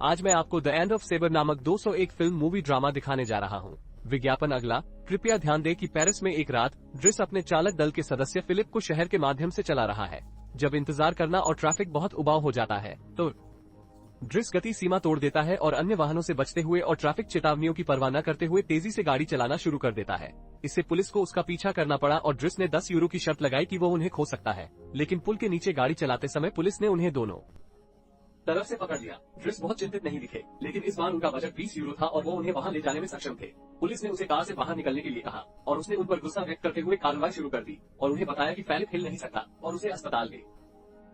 आज मैं आपको द एंड ऑफ सेबर नामक 201 फिल्म मूवी ड्रामा दिखाने जा रहा हूँ। विज्ञापन अगला। कृपया ध्यान दें कि पेरिस में एक रात ड्रिस अपने चालक दल के सदस्य फिलिप को शहर के माध्यम से चला रहा है। जब इंतजार करना और ट्रैफिक बहुत उबाऊ हो जाता है तो ड्रिस गति सीमा तोड़ देता है और अन्य वाहनों से बचते हुए और ट्रैफिक चेतावनियों की परवाह न करते हुए तेजी से गाड़ी चलाना शुरू कर देता है। इससे पुलिस को उसका पीछा करना पड़ा और ड्रिस ने 10 यूरो की शर्त लगाई कि वो उन्हें खो सकता है, लेकिन पुल के नीचे गाड़ी चलाते समय पुलिस ने उन्हें दोनों तरफ से पकड़ लिया। ड्रिस बहुत चिंतित नहीं दिखे, लेकिन इस बार उनका बजट 20 यूरो था और वो उन्हें वहां ले जाने में सक्षम थे। पुलिस ने उसे कार से बाहर निकलने के लिए कहा और उसने उन पर गुस्सा व्यक्त करते हुए कार्रवाई शुरू कर दी और उन्हें बताया कि फेलिप हिल नहीं सकता और उसे अस्पताल ले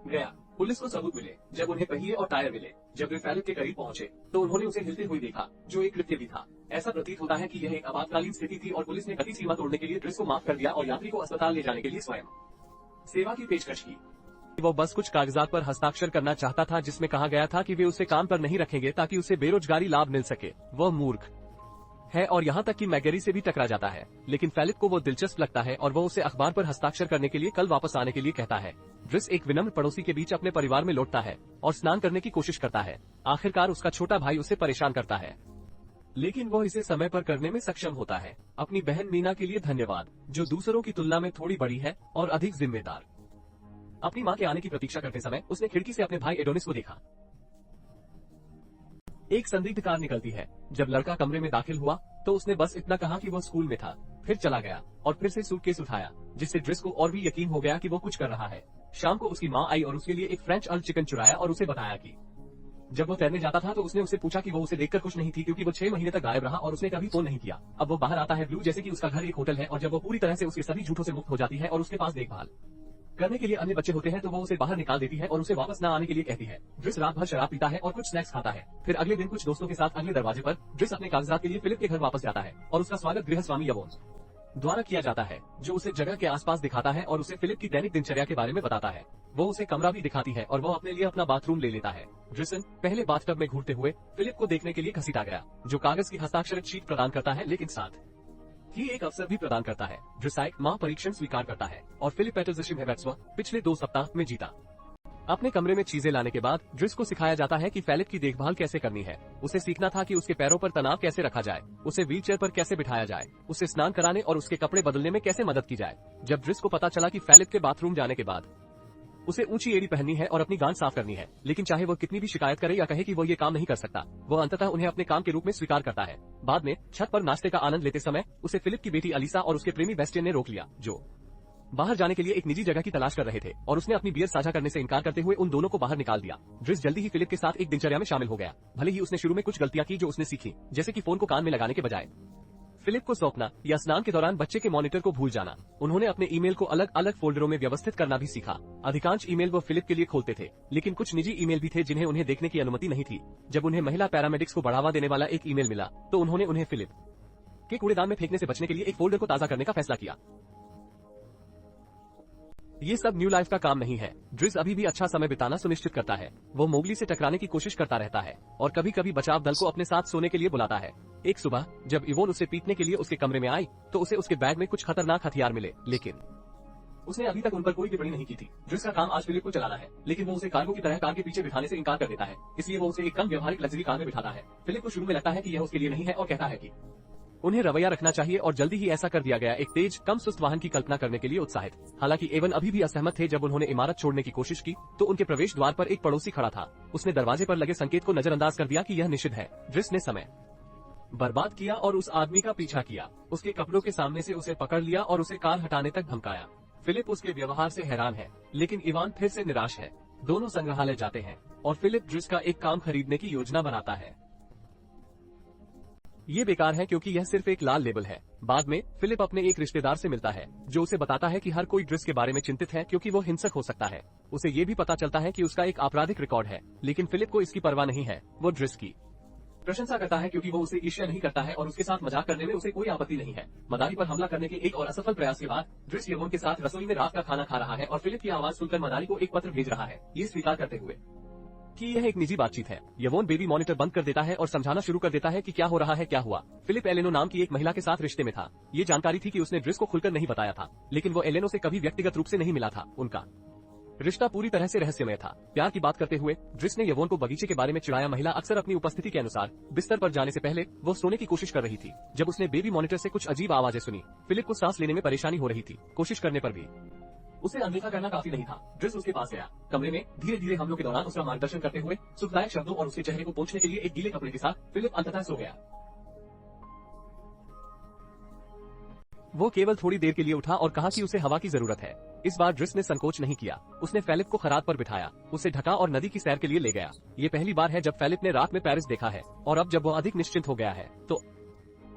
गया। पुलिस को सबूत मिले जब उन्हें पहिए और टायर मिले। जब वे फेलिप के करीब पहुंचे तो उन्होंने उसे हिलते हुए देखा, जो एक कृत्य भी था। ऐसा प्रतीत होता है कि यह एक आपातकालीन स्थिति थी और पुलिस ने गति सीमा तोड़ने के लिए ड्रिस को माफ कर दिया और यात्री को अस्पताल ले जाने के लिए स्वयं सेवा की पेशकश की। वो बस कुछ कागजात पर हस्ताक्षर करना चाहता था जिसमें कहा गया था कि वे उसे काम पर नहीं रखेंगे ताकि उसे बेरोजगारी लाभ मिल सके। वह मूर्ख है और यहाँ तक कि मैगेरी से भी टकरा जाता है, लेकिन फेलिप को वो दिलचस्प लगता है और वो उसे अखबार पर हस्ताक्षर करने के लिए कल वापस आने के लिए कहता है। ड्रिस एक विनम्र पड़ोसी के बीच अपने परिवार में लौटता है और स्नान करने की कोशिश करता है। आखिरकार उसका छोटा भाई उसे परेशान करता है, लेकिन वो इसे समय पर करने में सक्षम होता है। अपनी बहन मीना के लिए धन्यवाद, जो दूसरों की तुलना में थोड़ी बड़ी है और अधिक जिम्मेदार। अपनी माँ के आने की प्रतीक्षा करते समय उसने खिड़की से अपने भाई एडोनिस को देखा। एक संदिग्ध कार निकलती है। जब लड़का कमरे में दाखिल हुआ तो उसने बस इतना कहा कि वो स्कूल में था, फिर चला गया और फिर से सूटकेस उठाया, जिससे ड्रिस को और भी यकीन हो गया कि वो कुछ कर रहा है। शाम को उसकी माँ आई और उसके लिए एक फ्रेंच अल्ट चिकन चुराया और उसे बताया कि जब वो तैरने जाता था तो उसने उससे पूछा कि वो उसे देखकर खुश नहीं थी क्योंकि वो 6 महीने तक गायब रहा और उसने कभी फोन नहीं किया। अब वो बाहर आता है ब्लू जैसे कि उसका घर एक होटल है और जब वो पूरी तरह से उसके सभी झूठों से मुक्त हो जाती है और उसके पास देखभाल करने के लिए अन्य बच्चे होते हैं तो वो उसे बाहर निकाल देती है और उसे वापस न आने के लिए कहती है। ड्रिस रात भर शराब पीता है और कुछ स्नैक्स खाता है। फिर अगले दिन कुछ दोस्तों के साथ अगले दरवाजे पर ड्रिस अपने कागजात के लिए फिलिप के घर वापस जाता है और उसका स्वागत गृहस्वामी यवोन द्वारा किया जाता है, जो उसे जगह के आसपास दिखाता है और उसे फिलिप की दैनिक दिनचर्या के बारे में बताता है। वो उसे कमरा भी दिखाती है और वो अपने लिए अपना बाथरूम ले लेता है। ड्रिसन पहले बाथटब में घूरते हुए फिलिप को देखने के लिए घसीटा गया, जो कागज की हस्ताक्षरित शीट प्रदान करता है, लेकिन साथ ही एक अवसर भी प्रदान करता है। ड्रिसाइक माँ परीक्षण स्वीकार करता है और फिलिप पेटरज़शिमहेवेट्सवा पिछले 2 सप्ताह में जीता। अपने कमरे में चीजें लाने के बाद ड्रिस को सिखाया जाता है कि फेलिप की देखभाल कैसे करनी है। उसे सीखना था कि उसके पैरों पर तनाव कैसे रखा जाए, उसे व्हीलचेयर पर कैसे बिठाया जाए, उसे स्नान कराने और उसके कपड़े बदलने में कैसे मदद की जाए। जब ड्रिस को पता चला कि फेलिप के बाथरूम जाने के बाद उसे ऊंची एड़ी पहननी है और अपनी गांड साफ करनी है, लेकिन चाहे वो कितनी भी शिकायत करे या कहे कि वो ये काम नहीं कर सकता, वो अंततः उन्हें अपने काम के रूप में स्वीकार करता है। बाद में छत पर नाश्ते का आनंद लेते समय उसे फिलिप की बेटी अलीसा और उसके प्रेमी बेस्टियन ने रोक लिया, जो बाहर जाने के लिए एक निजी जगह की तलाश कर रहे थे, और उसने अपनी बियर साझा करने से इनकार करते हुए उन दोनों को बाहर निकाल दिया। ड्रिस जल्दी ही फिलिप के साथ एक दिनचर्या में शामिल हो गया। भले ही उसने शुरू में कुछ गलतियां की जो उसने सीखी, जैसे कि फोन को कान में लगाने के बजाय फिलिप को सौंपना या स्नान के दौरान बच्चे के मॉनिटर को भूल जाना। उन्होंने अपने ईमेल को अलग अलग फोल्डरों में व्यवस्थित करना भी सीखा। अधिकांश ईमेल वो फिलिप के लिए खोलते थे, लेकिन कुछ निजी ईमेल भी थे जिन्हें उन्हें देखने की अनुमति नहीं थी। जब उन्हें महिला पैरामेडिक्स को बढ़ावा देने वाला एक ईमेल मिला तो उन्होंने उन्हें फिलिप के कूड़ेदान में फेंकने से बचने के लिए एक फोल्डर को ताज़ा करने का फैसला किया। ये सब न्यू लाइफ का काम नहीं है। ड्रिस अभी भी अच्छा समय बिताना सुनिश्चित करता है। वो मोगली से टकराने की कोशिश करता रहता है और कभी कभी बचाव दल को अपने साथ सोने के लिए बुलाता है। एक सुबह जब इवोन उसे पीटने के लिए उसके कमरे में आई तो उसे उसके बैग में कुछ खतरनाक हथियार मिले, लेकिन उसने अभी तक उन पर कोई टिप्पणी नहीं की थी। ड्रिस का काम आज फिलिप को चलाना है, लेकिन वो उसे कार्गो की तरह कार के पीछे बिठाने से इनकार कर देता है, इसलिए वो उसे एक कम व्यवहारिक लग्जरी कार में बिठाता है। फिलिप को शुरू में लगता है कि यह उसके लिए नहीं है और कहता है कि उन्हें रवैया रखना चाहिए, और जल्दी ही ऐसा कर दिया गया। एक तेज कम सुस्त वाहन की कल्पना करने के लिए उत्साहित। हालांकि एवन अभी भी असहमत थे। जब उन्होंने इमारत छोड़ने की कोशिश की तो उनके प्रवेश द्वार पर एक पड़ोसी खड़ा था। उसने दरवाजे पर लगे संकेत को नजरअंदाज कर दिया कि यह निषिद्ध है। ड्रिस ने समय बर्बाद किया और उस आदमी का पीछा किया। उसके कपड़ों के सामने से उसे पकड़ लिया और उसे कार हटाने तक धमकाया। फिलिप उसके व्यवहार से हैरान है, लेकिन इवान फिर से निराश है। दोनों संग्रहालय जाते हैं और फिलिप ड्रिस का एक काम खरीदने की योजना बनाता है। ये बेकार है क्योंकि यह सिर्फ एक लाल लेबल है। बाद में फिलिप अपने एक रिश्तेदार से मिलता है जो उसे बताता है कि हर कोई ड्रिस के बारे में चिंतित है क्योंकि वो हिंसक हो सकता है। उसे ये भी पता चलता है कि उसका एक आपराधिक रिकॉर्ड है, लेकिन फिलिप को इसकी परवाह नहीं है। वो ड्रिस की प्रशंसा करता है क्योंकि वो उसे ईर्ष्या नहीं करता है और उसके साथ मजाक करने में उसे कोई आपत्ति नहीं है। मदारी पर हमला करने के एक और असफल प्रयास के बाद ड्रिस यवोन के साथ रसोई में रात का खाना खा रहा है और फिलिप की आवाज सुनकर मदारी को एक पत्र भेज रहा है, ये स्वीकार करते हुए कि यह एक निजी बातचीत है। यवोन बेबी मॉनिटर बंद कर देता है और समझाना शुरू कर देता है कि क्या हो रहा है, क्या हुआ। फिलिप एलेनो नाम की एक महिला के साथ रिश्ते में था। ये जानकारी थी कि उसने ड्रिस को खुलकर नहीं बताया था, लेकिन वो एलेनो से कभी व्यक्तिगत रूप से नहीं मिला था। उनका रिश्ता पूरी तरह से रहस्यमय था। प्यार की बात करते हुए ड्रिस ने यवोन को बगीचे के बारे में चिढ़ाया। महिला अक्सर अपनी उपस्थिति के अनुसार बिस्तर पर जाने से पहले वो सोने की कोशिश कर रही थी। जब उसने बेबी मॉनिटर से कुछ अजीब आवाजें सुनी, फिलिप को सांस लेने में परेशानी हो रही थी। कोशिश करने पर भी उसे अनदेखा करना काफी नहीं था। ड्रिस उसके पास गया। कमरे में धीरे धीरे हमलों के दौरान उसका मार्गदर्शन करते हुए सुखदायक शब्दों और उसके चेहरे को पोंछने के लिए एक गीले कपड़े के साथ फिलिप अंततः सो गया। वो केवल थोड़ी देर के लिए उठा और कहा कि उसे हवा की जरूरत है। इस बार ड्रिस ने संकोच नहीं किया। उसने फिलिप को खरात पर बिठाया, उसे ढका और नदी की सैर के लिए ले गया। ये पहली बार है जब फिलिप ने रात में पेरिस देखा है और अब जब वो अधिक निश्चिंत हो गया है तो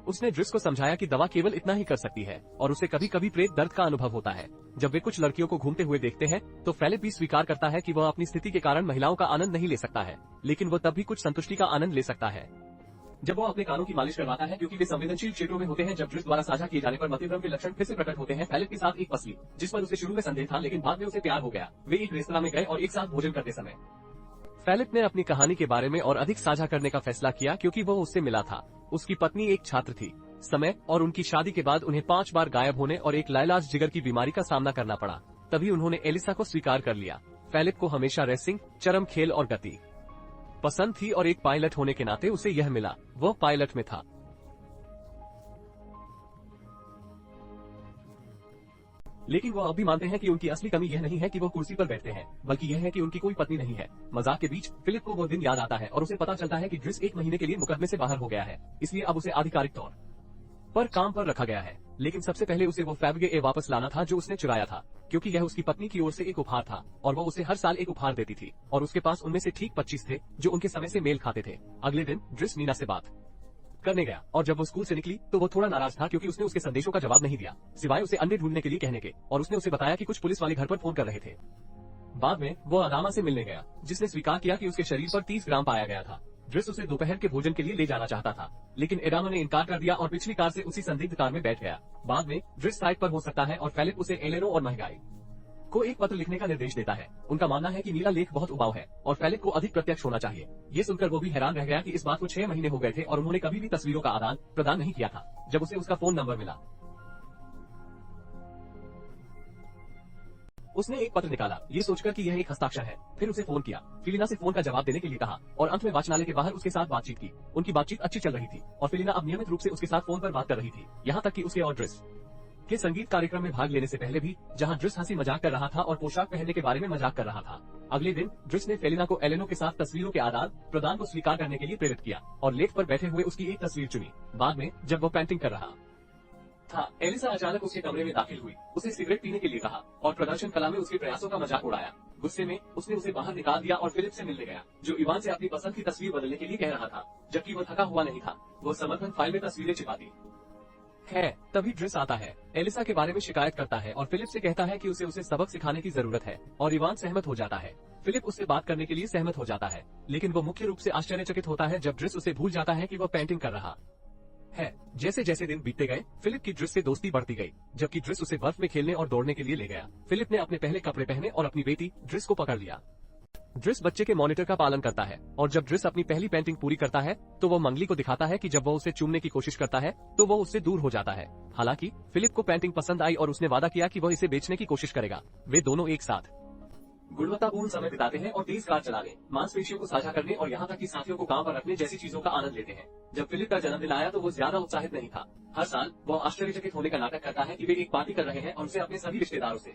उसने ड्रिस को समझाया कि दवा केवल इतना ही कर सकती है और उसे कभी कभी प्रेत दर्द का अनुभव होता है। जब वे कुछ लड़कियों को घूमते हुए देखते हैं तो फिलिप भी स्वीकार करता है कि वह अपनी स्थिति के कारण महिलाओं का आनंद नहीं ले सकता है, लेकिन वह तब भी कुछ संतुष्टि का आनंद ले सकता है जब वो अपने कानों की मालिश करवाता है, क्योंकि वे संवेदनशील क्षेत्रों में होते हैं। जब ड्रिस द्वारा साझा किए जाने पर मतिभ्रम के लक्षण फिर से प्रकट होते हैं। फिलिप के साथ एक पसली, जिस पर उसे शुरू में संदेह था लेकिन बाद में उसे प्यार हो गया। वे एक रेस्तरां में गए और एक साथ भोजन करते समय फिलिप ने अपनी कहानी के बारे में और अधिक साझा करने का फैसला किया, क्योंकि वो उससे मिला था। उसकी पत्नी एक छात्र थी। समय और उनकी शादी के बाद उन्हें 5 बार गायब होने और एक लाइलाज जिगर की बीमारी का सामना करना पड़ा। तभी उन्होंने एलिसा को स्वीकार कर लिया। फिलिप को हमेशा रेसिंग, चरम खेल और गति पसंद थी और एक पायलट होने के नाते उसे यह मिला। वह पायलट में था। लेकिन वो अब भी मानते हैं कि उनकी असली कमी यह नहीं है कि वो कुर्सी पर बैठते हैं, बल्कि यह है कि उनकी कोई पत्नी नहीं है। मजाक के बीच फिलिप को वो दिन याद आता है और उसे पता चलता है कि ड्रिस 1 महीने के लिए मुकदमे से बाहर हो गया है, इसलिए अब उसे आधिकारिक तौर पर काम पर रखा गया है। लेकिन सबसे पहले उसे वो फैबगे वापस लाना था जो उसने चुराया था, क्योंकि यह उसकी पत्नी की ओर से एक उपहार था और वो उसे हर साल एक उपहार देती थी और उसके पास उनमें से ठीक 25 थे जो उनके समय से मेल खाते थे। अगले दिन ड्रिस नीना से बात करने गया और जब वो स्कूल से निकली तो वो थोड़ा नाराज था, क्योंकि उसने उसके संदेशों का जवाब नहीं दिया सिवाय उसे अंडे ढूंढने के लिए कहने के, और उसने उसे बताया कि कुछ पुलिस वाले घर पर फोन कर रहे थे। बाद में वो अदामा से मिलने गया, जिसने स्वीकार किया कि उसके शरीर पर 30 ग्राम पाया गया था। ड्रिस उसे दोपहर के भोजन के लिए ले जाना चाहता था, लेकिन एडामा ने इनकार कर दिया और पिछली कार से उसी संदिग्ध कार में बैठ गया। बाद में ड्रिस साइट पर हो सकता है और फिलिप उसे एलेनो और महंगाई को एक पत्र लिखने का निर्देश देता है। उनका मानना है कि नीला लेख बहुत उबाऊ है और फिलिप को अधिक प्रत्यक्ष होना चाहिए। ये सुनकर वो भी हैरान रह गया कि इस बात को 6 महीने हो गए थे और उन्होंने कभी भी तस्वीरों का आदान प्रदान नहीं किया था। जब उसे उसका फोन नंबर मिला, उसने एक पत्र निकाला, ये सोचकर कि यह एक हस्ताक्षर है। फिर उसे फोन किया, फिलिना से फोन का जवाब देने के लिए कहा और अंत में वाचनालय के बाहर उसके साथ बातचीत की। उनकी बातचीत अच्छी चल रही थी और फिलिना अब नियमित रूप से उसके साथ फोन पर बात कर रही थी, यहाँ तक कि उसके और ड्रिस के संगीत कार्यक्रम में भाग लेने से पहले भी, जहां ड्रिस हंसी मजाक कर रहा था और पोशाक पहनने के बारे में मजाक कर रहा था। अगले दिन ड्रिस ने फेलिना को एलेनो के साथ तस्वीरों के आदान प्रदान को स्वीकार करने के लिए प्रेरित किया और लेख पर बैठे हुए उसकी एक तस्वीर चुनी। बाद में जब वो पेंटिंग कर रहा था, एलिसा अचानक उसके कमरे में दाखिल हुई, उसे सिगरेट पीने के लिए कहा और प्रदर्शन कला में उसके प्रयासों का मजाक उड़ाया। गुस्से में उसने उसे बाहर निकाल दिया और फिलिप से मिलने गया, जो इवान से अपनी पसंद की तस्वीर बदलने के लिए कह रहा था, जबकि वो थका हुआ नहीं था। वो समर्थन फाइल में तस्वीरें छिपाती है। तभी ड्रिस आता है, एलिसा के बारे में शिकायत करता है और फिलिप से कहता है कि उसे सबक सिखाने की जरूरत है, और इवान सहमत हो जाता है। फिलिप उससे बात करने के लिए सहमत हो जाता है, लेकिन वो मुख्य रूप से आश्चर्यचकित होता है जब ड्रिस उसे भूल जाता है कि वो पेंटिंग कर रहा है। जैसे जैसे दिन बीतते गए, फिलिप की ड्रिस से दोस्ती बढ़ती गई, जबकि ड्रिस उसे बर्फ में खेलने और दौड़ने के लिए ले गया। फिलिप ने अपने पहले कपड़े पहने और अपनी बेटी ड्रिस को पकड़ लिया। ड्रिस बच्चे के मॉनिटर का पालन करता है और जब ड्रिस अपनी पहली पेंटिंग पूरी करता है तो वो मंगली को दिखाता है कि जब वो उसे चूमने की कोशिश करता है तो वो उससे दूर हो जाता है। हालांकि फिलिप को पेंटिंग पसंद आई और उसने वादा किया कि वह इसे बेचने की कोशिश करेगा। वे दोनों एक साथ गुणवत्तापूर्ण समय बिताते हैं और तेज कार चलाने, मांसपेशियों को साझा करने और यहाँ तक कि साथियों को काम पर रखने जैसी चीजों का आनंद लेते हैं। जब फिलिप का जन्मदिन आया तो वो ज्यादा उत्साहित नहीं था। हर साल वो आश्चर्यचकित होने का नाटक करता है कि वे एक पार्टी कर रहे हैं और उसे अपने सभी रिश्तेदारों से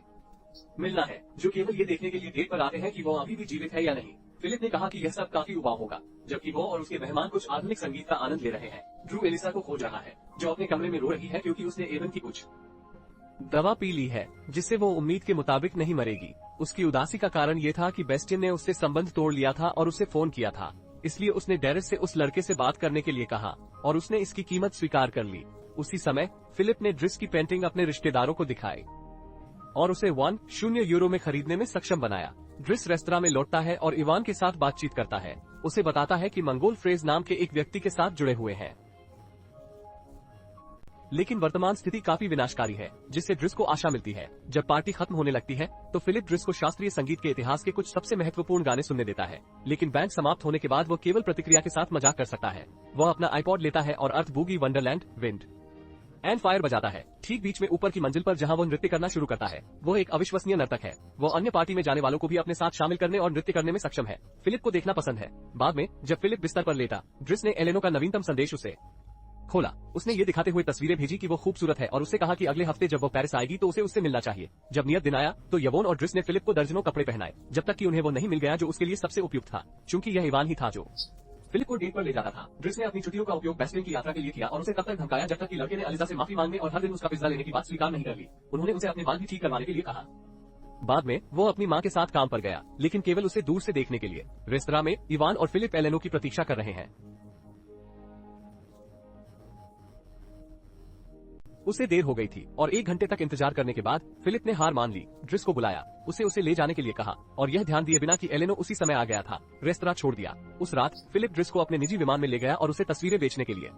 मिलना है, जो केवल ये देखने के लिए डेट पर आते हैं कि वो अभी भी जीवित है या नहीं। फिलिप ने कहा कि यह सब काफी उबाऊ होगा, जबकि वो और उसके मेहमान कुछ आधुनिक संगीत का आनंद ले रहे हैं। ड्रू एलिसा को खोज रहा है, जो अपने कमरे में रो रही है क्योंकि उसने एवन की कुछ दवा पी ली है जिससे वो उम्मीद के मुताबिक नहीं मरेगी। उसकी उदासी का कारण ये था कि बेस्टियन ने उससे संबंध तोड़ लिया था और उसे फोन किया था, इसलिए उसने डेरिस से उस लड़के से बात करने के लिए कहा और उसने इसकी कीमत स्वीकार कर ली। उसी समय फिलिप ने ड्रिस की पेंटिंग अपने रिश्तेदारों को दिखाई और उसे 1 यूरो में खरीदने में सक्षम बनाया। ड्रिस रेस्तरां में लौटता है और इवान के साथ बातचीत करता है। उसे बताता है कि मंगोल फ्रेज नाम के एक व्यक्ति के साथ जुड़े हुए हैं, लेकिन वर्तमान स्थिति काफी विनाशकारी है, जिससे ड्रिस को आशा मिलती है। जब पार्टी खत्म होने लगती है तो फिलिप ड्रिस को शास्त्रीय संगीत के इतिहास के कुछ सबसे महत्वपूर्ण गाने सुनने देता है, लेकिन बैंड समाप्त होने के बाद वो केवल प्रतिक्रिया के साथ मजाक कर सकता है। वह अपना आईपॉड लेता है और Earth boogie wonderland wind and fire बजाता है। ठीक बीच में ऊपर की मंजिल पर जहां वो नृत्य करना शुरू करता है। वो एक अविश्वसनीय नर्तक है। वो अन्य पार्टी में जाने वालों को भी अपने साथ शामिल करने और नृत्य करने में सक्षम है। फिलिप को देखना पसंद है। बाद में जब फिलिप बिस्तर पर लेटा, ड्रिस ने एलेनो का नवीनतम संदेश उसे खोला। उसने ये दिखाते हुए तस्वीरें भेजी कि वो खूबसूरत है और उससे कहा कि अगले हफ्ते जब वो पेरिस आएगी तो उसे उससे मिलना चाहिए। जब नियत दिन आया तो यवोन और ड्रिस ने फिलिप को दर्जनों कपड़े पहनाए, जब तक कि उन्हें वो नहीं मिल गया जो उसके लिए सबसे उपयुक्त था, चूंकि यह इवान ही था जो फिलिप को डेट पर ले जाता था। ड्रिस ने अपनी छुट्टियों का उपयोग बेस्टिन की यात्रा के लिए किया और उसे तब तक धमकाया जब तक कि लड़के ने अलिजा से माफी मांगने और हर दिन उसका पिज्जा लेने की बात स्वीकार नहीं कर ली। उन्होंने उसे अपने बाल भी ठीक करवाने के लिए कहा। बाद में वो अपनी मां के साथ काम पर गया, लेकिन केवल उसे दूर से देखने के लिए। रेस्तरां में इवान और फिलिप एलेनो की प्रतीक्षा कर रहे हैं। उसे देर हो गई थी और 1 घंटे तक इंतजार करने के बाद फिलिप ने हार मान ली। ड्रिस को बुलाया, उसे ले जाने के लिए कहा और यह ध्यान दिए बिना कि एलेनो उसी समय आ गया था, रेस्तरां छोड़ दिया। उस रात फिलिप ड्रिस को अपने निजी विमान में ले गया और उसे तस्वीरें बेचने के लिए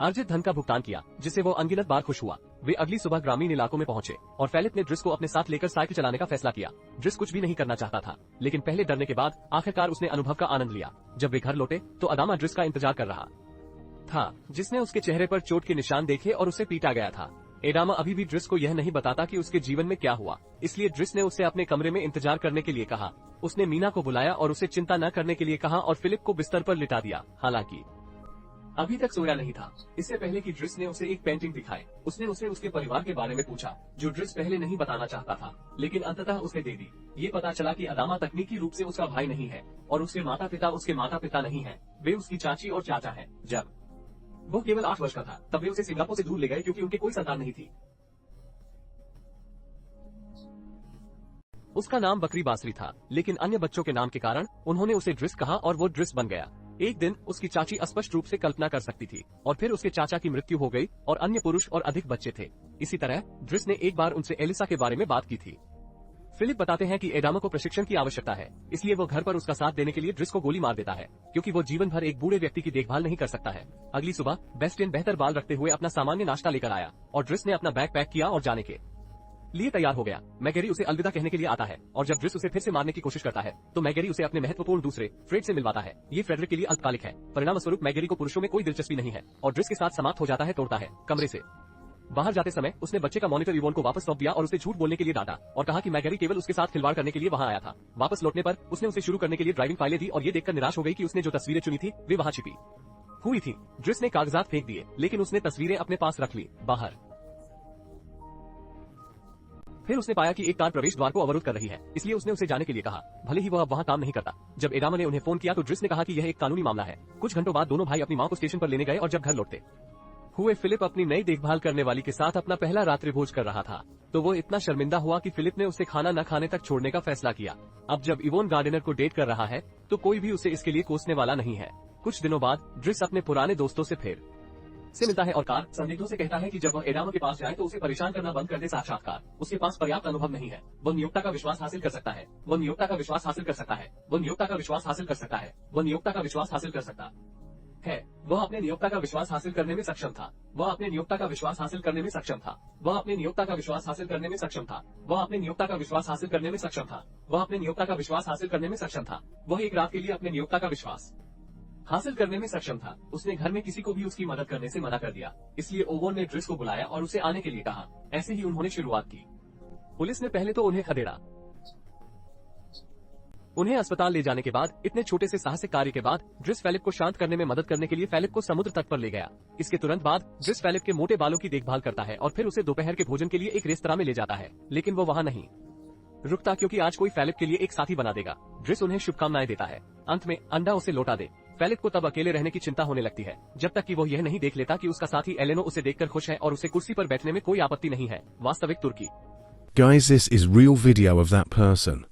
अर्जित धन का भुगतान किया, जिससे वो अनगिनत बार खुश हुआ। वे अगली सुबह ग्रामीण इलाकों में पहुंचे और फिलिप ने ड्रिस को अपने साथ लेकर साइकिल चलाने का फैसला किया। ड्रिस कुछ भी नहीं करना चाहता था, लेकिन पहले डरने के बाद आखिरकार उसने अनुभव का आनंद लिया। जब वे घर लौटे तो अदामा ड्रिस का इंतजार कर रहा था, जिसने उसके चेहरे पर चोट के निशान देखे और उसे पीटा गया था। एडामा अभी भी ड्रिस को यह नहीं बताता कि उसके जीवन में क्या हुआ, इसलिए ड्रिस ने उसे अपने कमरे में इंतजार करने के लिए कहा। उसने मीना को बुलाया और उसे चिंता न करने के लिए कहा और फिलिप को बिस्तर पर लिटा दिया। हालांकि अभी तक सोया नहीं था। इससे पहले कि ड्रिस ने उसे एक पेंटिंग दिखाई, उसने उसे उसके परिवार के बारे में पूछा, जो ड्रिस पहले नहीं बताना चाहता था, लेकिन अंततः उसे दे दी। ये पता चला कि अदामा तकनीकी रूप से उसका भाई नहीं है और उसके माता पिता नहीं है, वे उसकी चाची और चाचा है। जब वो केवल 8 वर्ष का था तब वे उसे सिंगापुर से दूर ले गए क्योंकि उनके कोई संतान नहीं थी। उसका नाम बकरी बासरी था, लेकिन अन्य बच्चों के नाम के कारण उन्होंने उसे ड्रिस कहा और वो ड्रिस बन गया। एक दिन उसकी चाची स्पष्ट रूप से कल्पना कर सकती थी और फिर उसके चाचा की मृत्यु हो गई और अन्य पुरुष और अधिक बच्चे थे। इसी तरह ड्रिस ने एक बार उनसे एलिसा के बारे में बात की थी। फिलिप बताते हैं कि एडामा को प्रशिक्षण की आवश्यकता है, इसलिए वो घर पर उसका साथ देने के लिए ड्रिस को गोली मार देता है, क्योंकि वो जीवन भर एक बूढ़े व्यक्ति की देखभाल नहीं कर सकता है। अगली सुबह बेस्टिन बेहतर बाल रखते हुए अपना सामान्य नाश्ता लेकर आया और ड्रिस ने अपना बैग पैक किया और जाने के लिए तैयार हो गया। मैगेरी उसे अलविदा कहने के लिए आता है और जब ड्रिस उसे फिर से मारने की कोशिश करता है तो मैगेरी उसे अपने महत्वपूर्ण दूसरे फ्रेड से मिलवाता है। ये फ्रेडरिक के लिए अल्पकालिक है। परिणाम स्वरूप मैगेरी को पुरुषों में कोई दिलचस्पी नहीं है और ड्रिस के साथ समाप्त हो जाता है। तोड़ता है। कमरे से बाहर जाते समय उसने बच्चे का मॉनिटर इवोन को वापस सौंप दिया और उसे झूठ बोलने के लिए डांटा और कहा कि मैगेरी केवल उसके साथ खिलवाड़ करने के लिए वहां आया था। वापस लौटने पर उसने उसे शुरू करने के लिए ड्राइविंग फाइलें दी और ये देखकर निराश हो गई कि उसने जो तस्वीरें चुनी थी वे वहां छिपी हुई थी। ड्रिस ने कागजात फेंक दिए, लेकिन उसने तस्वीरें अपने पास रख ली। बाहर फिर उसने पाया कि एक कार प्रवेश द्वार को अवरुद्ध कर रही है, इसलिए उसने उसे जाने के लिए कहा, भले ही वह अब वहां काम नहीं करता। जब एडामा ने उन्हें फोन किया तो ड्रिस ने कहा कि यह एक कानूनी मामला है। कुछ घंटों बाद दोनों भाई अपनी मां को स्टेशन पर लेने गए और जब घर लौटते हुए फिलिप अपनी नई देखभाल करने वाली के साथ अपना पहला रात्रि भोज कर रहा था, तो वो इतना शर्मिंदा हुआ कि फिलिप ने उसे खाना न खाने तक छोड़ने का फैसला किया। अब जब इवोन गार्डनर को डेट कर रहा है तो कोई भी उसे इसके लिए कोसने वाला नहीं है। कुछ दिनों बाद ड्रिस अपने पुराने दोस्तों से फिर से मिलता है और कार संदिग्धों से कहता है कि जब वह एडामा के पास जाए तो उसे परेशान करना बंद कर दे। साक्षात्कार उसके पास पर्याप्त अनुभव नहीं है। वह नियोक्ता का विश्वास हासिल कर सकता है। वह नियोक्ता का विश्वास हासिल कर सकता है। वह नियोक्ता का विश्वास हासिल कर सकता है। वह नियोक्ता का विश्वास हासिल कर सकता है। वह अपने नियोक्ता का विश्वास हासिल करने में सक्षम था। वह अपने नियोक्ता का विश्वास हासिल करने में सक्षम था। वह अपने नियोक्ता का विश्वास हासिल करने में सक्षम था। वह अपने नियोक्ता का विश्वास हासिल करने में सक्षम था। वह अपने नियोक्ता का विश्वास हासिल करने में सक्षम था। वह एक रात के लिए अपने नियोक्ता का विश्वास हासिल करने में सक्षम था। उसने घर में किसी को भी उसकी मदद करने से मना कर दिया, इसलिए ओवोन ने ड्रिस को बुलाया और उसे आने के लिए कहा। ऐसे ही उन्होंने शुरुआत की। पुलिस ने पहले तो उन्हें खदेड़ा। उन्हें अस्पताल ले जाने के बाद इतने छोटे से साहसिक कार्य के बाद ड्रिस फिलिप को शांत करने में मदद करने के लिए फिलिप को समुद्र तट पर ले गया। इसके तुरंत बाद ड्रिस फिलिप के मोटे बालों की देखभाल करता है और फिर उसे दोपहर के भोजन के लिए एक रेस्तरां में ले जाता है, लेकिन वो वहां नहीं रुकता क्योंकि आज कोई फिलिप के लिए एक साथी बना देगा। ड्रिस उन्हें शुभकामनाएं देता है। अंत में अंडा उसे लौटा दे। फिलिप को तब अकेले रहने की चिंता होने लगती है जब तक कि वो यह नहीं देख लेता कि उसका साथी एलेनो उसे देखकर खुश है और उसे कुर्सी पर बैठने में कोई आपत्ति नहीं है। वास्तविक तुर्की Guys, this is real video of that person.